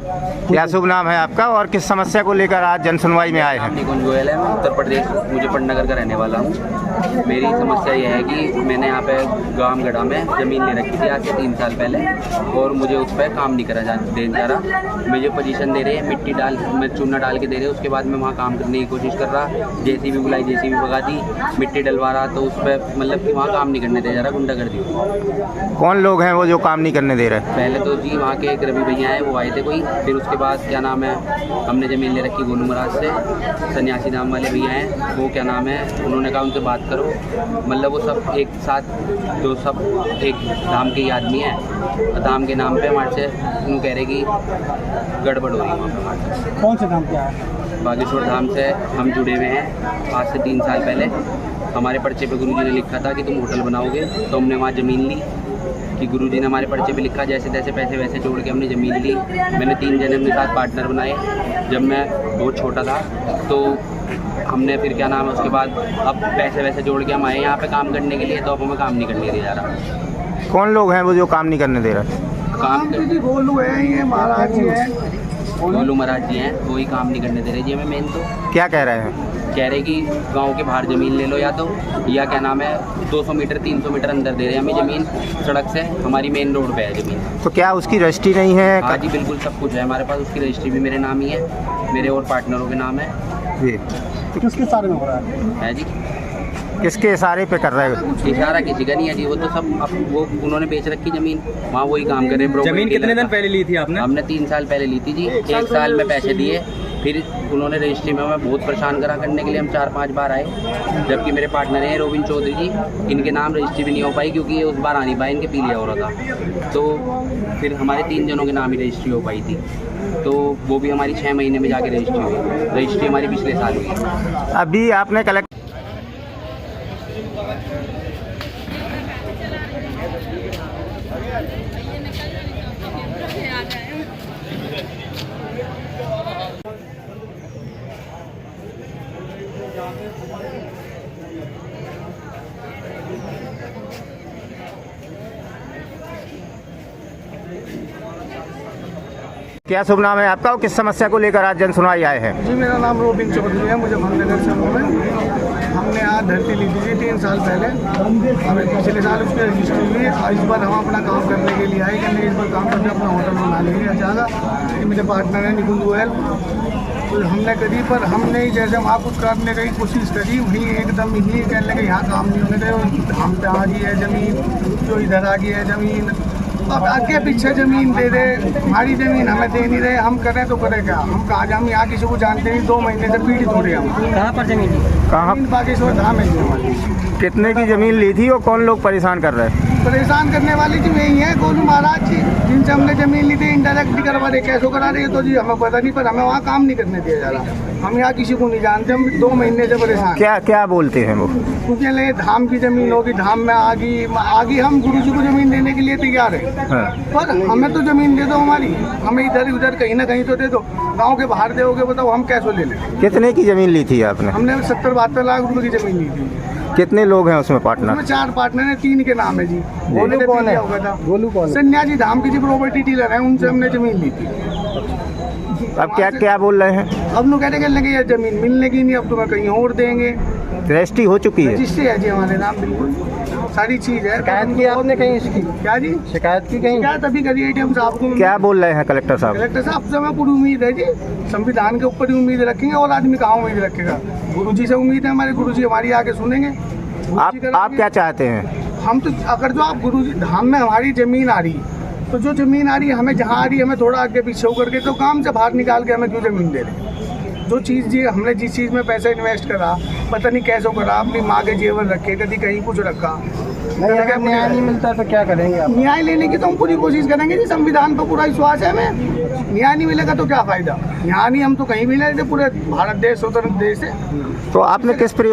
क्या शुभ नाम है आपका और किस समस्या को लेकर आज जन सुनवाई में आए हैं? निकुंज गोयल है, मैं उत्तर प्रदेश मुजफ्फरनगर का रहने वाला हूँ। मेरी समस्या यह है कि मैंने यहाँ पे गामगढ़ा में ज़मीन ले रखी थी आज से 3 साल पहले, और मुझे उस पर काम नहीं करा जा रहा। मुझे पोजीशन दे रहे हैं, मिट्टी डाल मैं चूना डाल के दे रहे हैं। उसके बाद मैं वहाँ काम करने की कोशिश कर रहा, जेसीबी बुलाई, जेसीबी भगा दी, मिट्टी डलवा रहा, तो उस पर मतलब कि वहाँ काम नहीं करने दे जा रहा, गुंडागर्दी। कौन लोग हैं वो जो काम नहीं करने दे रहे? पहले तो जी वहाँ के एक रवि भैया हैं, वो आए थे कोई। फिर उसके बाद क्या नाम है, हमने ज़मीन ले रखी गोलू महाराज से, सन्यासी नाम वाले भैया हैं, वो क्या नाम है, उन्होंने कहा उनसे बात करो। मतलब वो सब एक साथ जो सब एक धाम के ही आदमी हैं, धाम के नाम पे हमारे से उन कह रहे कि गड़बड़ हो रही है वहाँ पे। कौन से धाम क्या है? बागेश्वर धाम से हम जुड़े हुए हैं आज से 3 साल पहले। हमारे पर्चे पे गुरुजी ने लिखा था कि तुम होटल बनाओगे, तो हमने वहाँ ज़मीन ली कि गुरुजी ने हमारे पर्चे पे लिखा, जैसे तैसे पैसे वैसे जोड़ के हमने ज़मीन ली। मैंने 3 जने अपने साथ पार्टनर बनाए। जब मैं बहुत छोटा था तो हमने फिर क्या नाम है, उसके बाद अब पैसे वैसे जोड़ के हम आए यहाँ पे काम करने के लिए, तो अब हमें काम नहीं करने दिया जा रहा। कौन लोग हैं वो जो काम नहीं करने दे रहे? काम गोलू है, ये महाराज जी है, गोलू महाराज जी हैं, वो ही काम नहीं करने दे रहे जी हमें। मेन तो क्या कह रहे हैं? कह रहे कि गांव के बाहर ज़मीन ले लो, या क्या नाम है 200 मीटर 300 मीटर अंदर दे रहे हैं हमें ज़मीन सड़क से। हमारी मेन रोड पे है ज़मीन। तो क्या उसकी रजिस्ट्री नहीं है? हाँ जी बिल्कुल सब कुछ है हमारे पास। उसकी रजिस्ट्री भी मेरे नाम ही है, मेरे और पार्टनरों के नाम है जी। तो किसके सारे में हो रहा है जी। किसके इशारे पे कर रहे हो? इशारा किसी का नहीं है जी, वो तो सब वो उन्होंने बेच रखी ज़मीन, वहाँ वही काम कर रहे हैं। ज़मीन कितने दिन पहले ली थी आपने? हमने 3 साल पहले ली थी जी। 1 साल में पैसे दिए, फिर उन्होंने रजिस्ट्री में हमें बहुत परेशान करा करने के लिए। हम 4-5 बार आए, जबकि मेरे पार्टनर हैं रोबिन चौधरी जी, इनके नाम रजिस्ट्री भी नहीं हो पाई क्योंकि ये उस बार आ नहीं पाए, इनके पी लिया हो रहा था। तो फिर हमारे 3 जनों के नाम ही रजिस्ट्री हो पाई थी, तो वो भी हमारी 6 महीने में जाके रजिस्ट्री हुई। रजिस्ट्री हमारी पिछले साल हुई। अभी आपने कलेक्ट क्या शुभ नाम है आपका और किस समस्या को लेकर आज जन सुनवाई आए हैं? जी, मेरा नाम रोबिन चौधरी है, मुजफ्फरनगर से हूँ मैं। हमने आज धरती ली थी 3 साल पहले, हमें पिछले साल उसकी रजिस्ट्री हुई। इस बार हम अपना काम करने के लिए आए कि इस बार काम करके अपना होटल बना लेंगे अचानक। ये मेरे पार्टनर है निकुंज गोयल। तो हमने करी, पर हमने जैसे वहाँ कुछ करने की कोशिश करी, वहीं एकदम ही कहने लगे यहाँ काम नहीं होने दे, हम पे आ गई है ज़मीन, जो इधर आ गई है ज़मीन, अब आगे पीछे ज़मीन दे दे, हमारी ज़मीन हमें दे नहीं रहे। हम करें तो करें क्या? हम कहाँ जाए? हम यहाँ किसी को जानते नहीं, 2 महीने से पीड़ित हो रहे हैं हम। कहाँ पर ज़मीन? कहाँ? बागेश्वर धाम है हमारी। कितने की ज़मीन ली थी और कौन लोग परेशान कर रहे हैं? परेशान करने वाली जी यही है, गोलू महाराज जी, जिनसे हमने ज़मीन ली थी। इनडायरेक्टली करवा रहे, कैसे करा रहे तो जी हमें पता नहीं, पर हमें वहाँ काम नहीं करने दिया जा रहा। हम यहाँ किसी को नहीं जानते, हम 2 महीने से परेशान। क्या क्या बोलते हैं वो? क्योंकि ले धाम की ज़मीन होगी, धाम में आगी हम गुरु जी को ज़मीन देने के लिए तैयार है। हाँ। पर हमें तो ज़मीन दे दो हमारी, हमें इधर उधर कहीं ना कहीं तो दे दो। गांव के बाहर दोगे बताओ, हम कैसे ले लें? कितने की ज़मीन ली थी आपने? हमने 70-72 लाख रुपए की ज़मीन ली थी। कितने लोग हैं उसमें पार्टनर? उसमें 4 पार्टनर हैं, 3 के नाम है जी। गोलू कौन है? गोलू कौन है? सन्यासी धाम की जी प्रॉपर्टी डीलर है, उनसे हमने ज़मीन ली थी। अब क्या क्या बोल रहे हैं? अब लोग कहने लगे यार ज़मीन मिलने की नहीं, अब तुम्हें कहीं और देंगे। रजिस्ट्री हो चुकी है? रजिस्ट्री है जी हमारे नाम, बिल्कुल सारी चीज़ है। शिकायत की आपने कहीं इसकी? क्या जी? शिकायत की कहीं? शिकायत अभी करी ATM साहब को। क्या बोल रहे हैं कलेक्टर साहब? कलेक्टर साहब से हमें पूरी उम्मीद है जी, संविधान के ऊपर ही उम्मीद रखेंगे, और आदमी कहाँ उम्मीद रखेगा? गुरुजी से उम्मीद है, हमारे गुरुजी हमारी आगे सुनेंगे। आप क्या चाहते हैं? हम तो अगर जो आप गुरुजी धाम में हमारी ज़मीन आ रही, तो जो ज़मीन आ रही है हमें, जहाँ आ रही है हमें थोड़ा आगे पीछे होकर के, तो काम से बाहर निकाल के हमें क्यों ज़मीन दे रहे? जो चीज़ जी हमने जिस चीज़ में पैसा इन्वेस्ट करा, पता नहीं कैसे करा, अपनी माँ के जेवर रखे, कभी कहीं कुछ रखा, अगर न्याय नहीं मिलता तो क्या करेंगे आप? न्याय लेने की तो हम पूरी कोशिश करेंगे जी। संविधान पर पूरा विश्वास है हमें। न्याय नहीं मिलेगा तो क्या फ़ायदा? यहाँ नहीं, हम तो कहीं भी नहीं, पूरे भारत देश स्वतंत्र देश है। तो आपने किस प्रयोजन